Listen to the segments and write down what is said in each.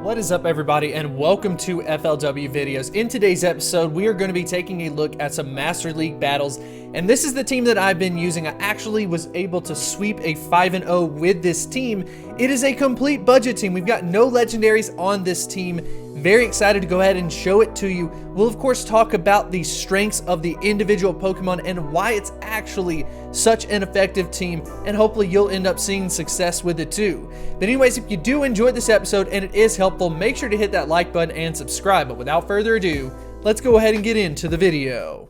What is up, everybody, and welcome to FLW Videos. In today's episode, we are going to be taking a look at some Master League battles, and this is the team that I've been using. I actually was able to sweep a 5-0 with this team. It is a complete budget team. We've got no legendaries on this team. Very excited to go ahead and show it to you. We'll of course talk about the strengths of the individual Pokemon and why it's actually such an effective team, and hopefully you'll end up seeing success with it too. But anyways, if you do enjoy this episode and it is helpful, make sure to hit that like button and subscribe. But without further ado, let's go ahead and get into the video.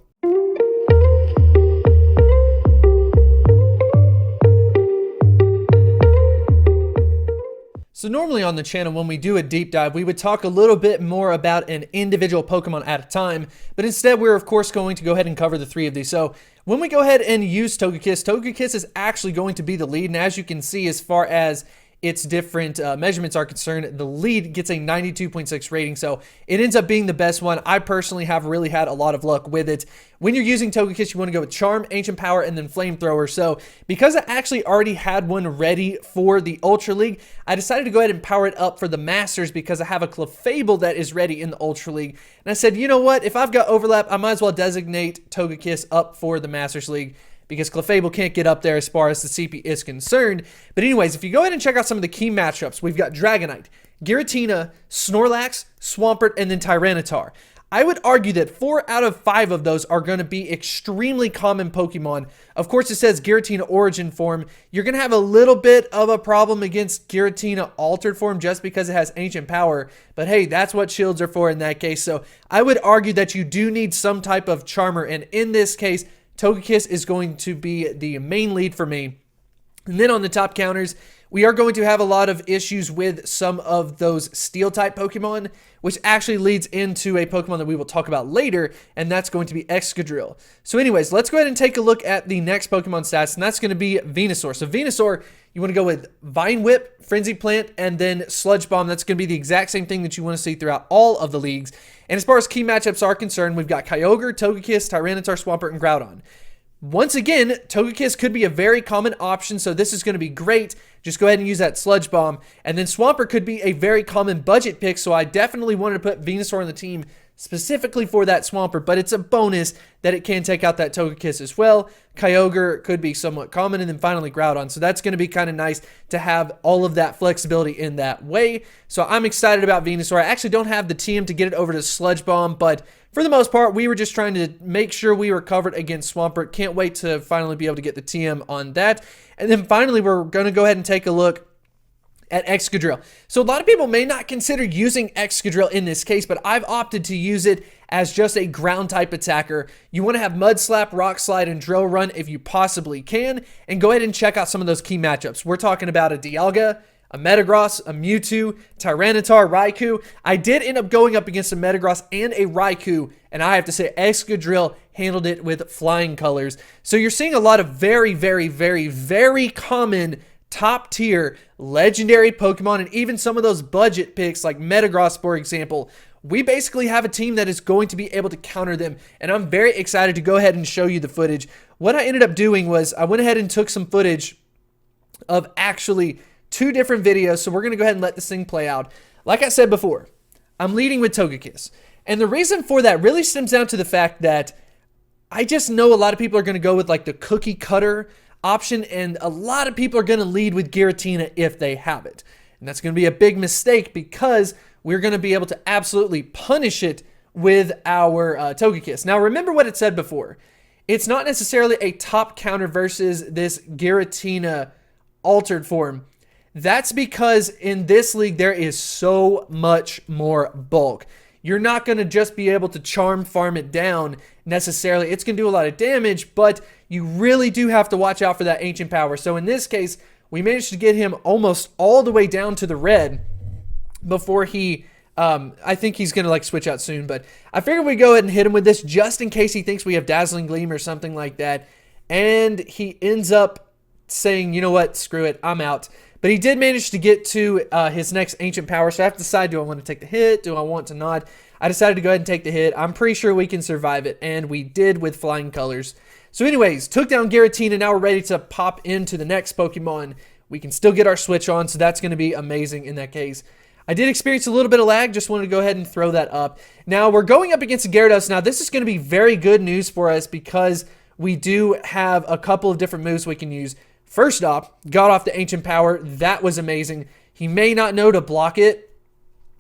So normally on the channel, when we do a deep dive, we would talk a little bit more about an individual Pokemon at a time, but instead we're of course going to go ahead and cover the three of these. So when we go ahead and use Togekiss, Togekiss is actually going to be the lead, and as you can see, as far as its different measurements are concerned, the lead gets a 92.6 rating, so it ends up being the best one. I personally have really had a lot of luck with it. When you're using Togekiss, you want to go with Charm, Ancient Power, and then Flamethrower. So because I actually already had one ready for the Ultra League, I decided to go ahead and power it up for the Masters because I have a Clefable that is ready in the Ultra League. And I said, you know what, if I've got overlap, I might as well designate Togekiss up for the Masters League, because Clefable can't get up there as far as the CP is concerned. But anyways, if you go ahead and check out some of the key matchups, we've got Dragonite, Giratina, Snorlax, Swampert, and then Tyranitar. I would argue that 4 out of 5 of those are going to be extremely common Pokemon. Of course, it says Giratina Origin Form. You're going to have a little bit of a problem against Giratina Altered Form just because it has Ancient Power. But hey, that's what shields are for in that case. So I would argue that you do need some type of Charmer, and in this case, Togekiss is going to be the main lead for me. And then on the top counters, we are going to have a lot of issues with some of those Steel-type Pokemon, which actually leads into a Pokemon that we will talk about later, and that's going to be Excadrill. So anyways, let's go ahead and take a look at the next Pokemon stats, and that's going to be Venusaur. So Venusaur, you want to go with Vine Whip, Frenzy Plant, and then Sludge Bomb. That's going to be the exact same thing that you want to see throughout all of the leagues. And as far as key matchups are concerned, we've got Kyogre, Togekiss, Tyranitar, Swampert, and Groudon. Once again, Togekiss could be a very common option, so this is going to be great. Just go ahead and use that Sludge Bomb. And then Swampert could be a very common budget pick, so I definitely wanted to put Venusaur on the team specifically for that Swampert, but it's a bonus that it can take out that Togekiss as well. Kyogre could be somewhat common, and then finally Groudon. So that's going to be kind of nice to have all of that flexibility in that way. So I'm excited about Venusaur. I actually don't have the TM to get it over to Sludge Bomb, but for the most part, we were just trying to make sure we were covered against Swampert. Can't wait to finally be able to get the TM on that. And then finally, we're going to go ahead and take a look at Excadrill. So a lot of people may not consider using Excadrill in this case, but I've opted to use it as just a ground type attacker. You want to have Mud Slap, Rock Slide, and Drill Run if you possibly can, and go ahead and check out some of those key matchups. We're talking about a Dialga, a Metagross, a Mewtwo, Tyranitar, Raikou. I did end up going up against a Metagross and a Raikou, and I have to say Excadrill handled it with flying colors. So you're seeing a lot of very, very, very, very common top tier legendary Pokemon, and even some of those budget picks like Metagross, for example. We basically have a team that is going to be able to counter them, and I'm very excited to go ahead and show you the footage. What I ended up doing was I went ahead and took some footage of actually 2 different videos, so we're going to go ahead and let this thing play out. Like I said before, I'm leading with Togekiss, and the reason for that really stems down to the fact that I just know a lot of people are going to go with like the cookie cutter option, and a lot of people are going to lead with Giratina if they have it. And that's going to be a big mistake because we're going to be able to absolutely punish it with our Togekiss. Now, remember what it said before. It's not necessarily a top counter versus this Giratina altered form. That's because in this league, there is so much more bulk. You're not going to just be able to charm farm it down necessarily. It's going to do a lot of damage, but you really do have to watch out for that Ancient Power. So in this case, we managed to get him almost all the way down to the red before he, I think he's going to like switch out soon, but I figured we'd go ahead and hit him with this just in case he thinks we have Dazzling Gleam or something like that. And he ends up saying, you know what, screw it, I'm out. But he did manage to get to his next Ancient Power, so I have to decide, do I want to take the hit? Do I want to not? I decided to go ahead and take the hit. I'm pretty sure we can survive it, and we did with flying colors. So anyways, took down Giratina. Now we're ready to pop into the next Pokemon. We can still get our switch on, so that's going to be amazing in that case. I did experience a little bit of lag. Just wanted to go ahead and throw that up. Now, we're going up against a Gyarados. Now, this is going to be very good news for us because we do have a couple of different moves we can use. First off, got off the Ancient Power. That was amazing. He may not know to block it.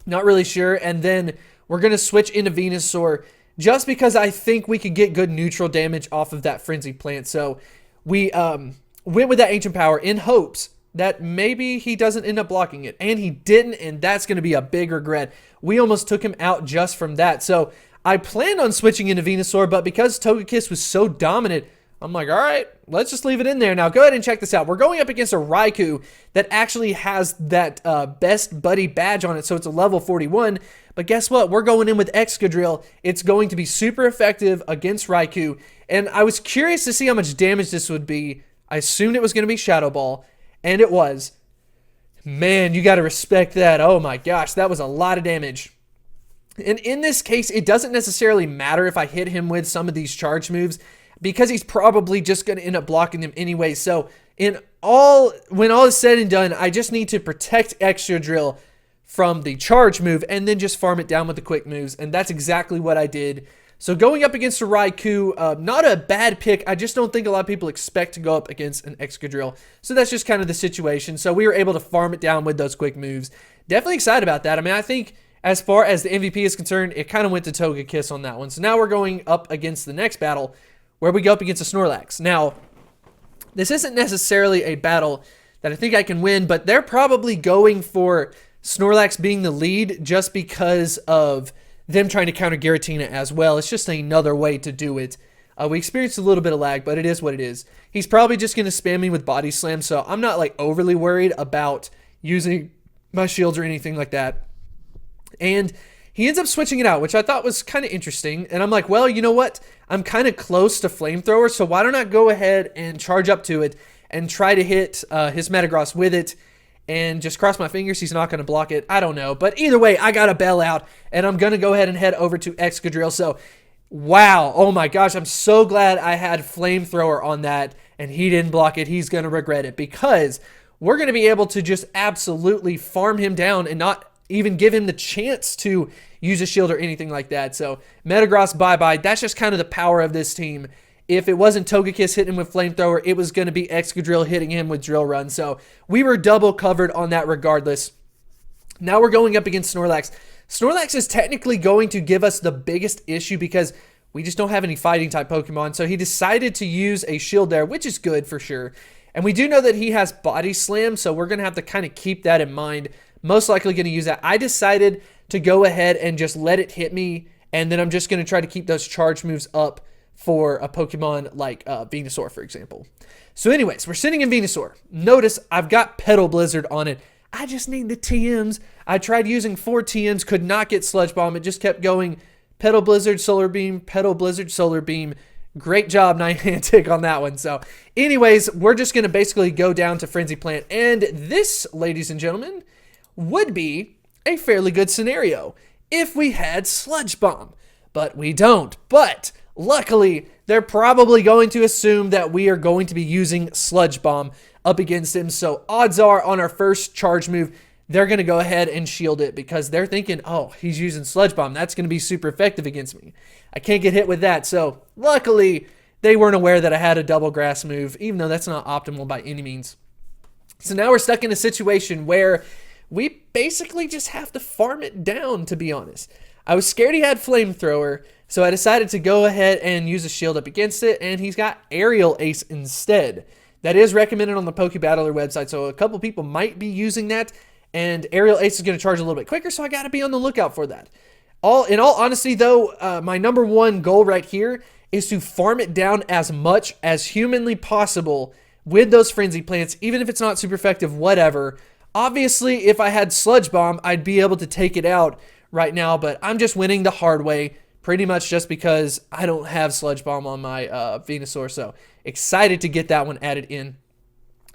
Not really sure. And then we're going to switch into Venusaur just because I think we could get good neutral damage off of that Frenzy Plant. So we went with that Ancient Power in hopes that maybe he doesn't end up blocking it. And he didn't, and that's going to be a big regret. We almost took him out just from that. So I planned on switching into Venusaur, but because Togekiss was so dominant, I'm like, all right, let's just leave it in there. Now, go ahead and check this out. We're going up against a Raikou that actually has that Best Buddy badge on it, so it's a level 41. But guess what? We're going in with Excadrill. It's going to be super effective against Raikou. And I was curious to see how much damage this would be. I assumed it was going to be Shadow Ball, and it was. Man, you got to respect that. Oh my gosh, that was a lot of damage. And in this case, it doesn't necessarily matter if I hit him with some of these charge moves, because he's probably just going to end up blocking them anyway. So when all is said and done, I just need to protect Excadrill from the charge move and then just farm it down with the quick moves. And that's exactly what I did. So going up against a Raikou, not a bad pick. I just don't think a lot of people expect to go up against an Excadrill. So that's just kind of the situation. So we were able to farm it down with those quick moves. Definitely excited about that. I mean, I think as far as the MVP is concerned, it kind of went to Togekiss on that one. So now we're going up against the next battle, where we go up against a Snorlax. Now, this isn't necessarily a battle that I think I can win, but they're probably going for Snorlax being the lead just because of them trying to counter Giratina as well. It's just another way to do it. We experienced a little bit of lag, but it is what it is. He's probably just going to spam me with Body Slam, so I'm not like overly worried about using my shields or anything like that. And he ends up switching it out, which I thought was kind of interesting. And I'm like, well, you know what? I'm kind of close to Flamethrower, so why don't I go ahead and charge up to it and try to hit his Metagross with it and just cross my fingers he's not going to block it. I don't know. But either way, I got a bell out, and I'm going to go ahead and head over to Excadrill. So, wow. Oh my gosh. I'm so glad I had Flamethrower on that, and he didn't block it. He's going to regret it because we're going to be able to just absolutely farm him down and not even give him the chance to use a shield or anything like that. So Metagross, bye-bye. That's just kind of the power of this team. If it wasn't Togekiss hitting him with Flamethrower, it was going to be Excadrill hitting him with Drill Run. So we were double covered on that regardless. Now we're going up against Snorlax. Snorlax is technically going to give us the biggest issue because we just don't have any fighting type Pokemon. So he decided to use a shield there, which is good for sure. And we do know that he has Body Slam, so we're going to have to kind of keep that in mind. Most likely going to use that. I decided to go ahead and just let it hit me, and then I'm just going to try to keep those charge moves up for a Pokemon like Venusaur, for example. So anyways, we're sitting in Venusaur. Notice I've got Petal Blizzard on it. I just need the TMs. I tried using 4 TMs, could not get Sludge Bomb. It just kept going Petal Blizzard, Solar Beam, Petal Blizzard, Solar Beam. Great job, Niantic, on that one. So anyways, we're just going to basically go down to Frenzy Plant. And this, ladies and gentlemen, would be a fairly good scenario if we had Sludge Bomb, but we don't. But luckily, they're probably going to assume that we are going to be using Sludge Bomb up against him. So odds are on our first charge move, they're going to go ahead and shield it because they're thinking, oh, he's using Sludge Bomb. That's going to be super effective against me. I can't get hit with that. So luckily, they weren't aware that I had a double grass move, even though that's not optimal by any means. So now we're stuck in a situation where we basically just have to farm it down, to be honest. I was scared he had Flamethrower, so I decided to go ahead and use a shield up against it, and he's got Aerial Ace instead. That is recommended on the PokeBattler website, so a couple people might be using that, and Aerial Ace is going to charge a little bit quicker, so I got to be on the lookout for that. In all honesty, though, my number one goal right here is to farm it down as much as humanly possible with those Frenzy Plants, even if it's not super effective, whatever. Obviously, if I had Sludge Bomb, I'd be able to take it out right now, but I'm just winning the hard way, pretty much just because I don't have Sludge Bomb on my Venusaur, so excited to get that one added in.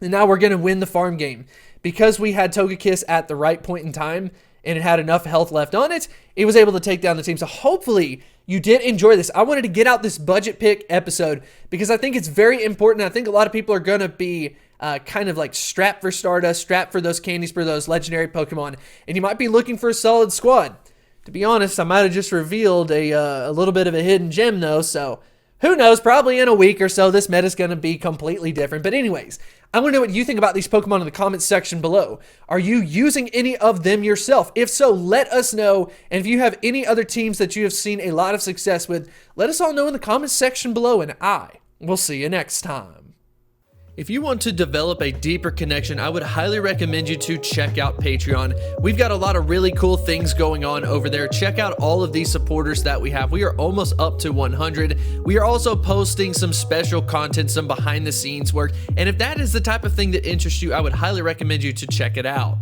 And now we're going to win the farm game. Because we had Togekiss at the right point in time, and it had enough health left on it, it was able to take down the team. So hopefully you did enjoy this. I wanted to get out this budget pick episode because I think it's very important. I think a lot of people are going to be kind of like strapped for Stardust, strapped for those candies for those legendary Pokemon, and you might be looking for a solid squad. To be honest, I might have just revealed a little bit of a hidden gem though, so who knows, probably in a week or so, this meta is going to be completely different. But anyways, I want to know what you think about these Pokemon in the comments section below. Are you using any of them yourself? If so, let us know. And if you have any other teams that you have seen a lot of success with, let us all know in the comments section below, and I will see you next time. If you want to develop a deeper connection, I would highly recommend you to check out Patreon. We've got a lot of really cool things going on over there. Check out all of these supporters that we have. We are almost up to 100. We are also posting some special content, some behind the scenes work. And if that is the type of thing that interests you, I would highly recommend you to check it out.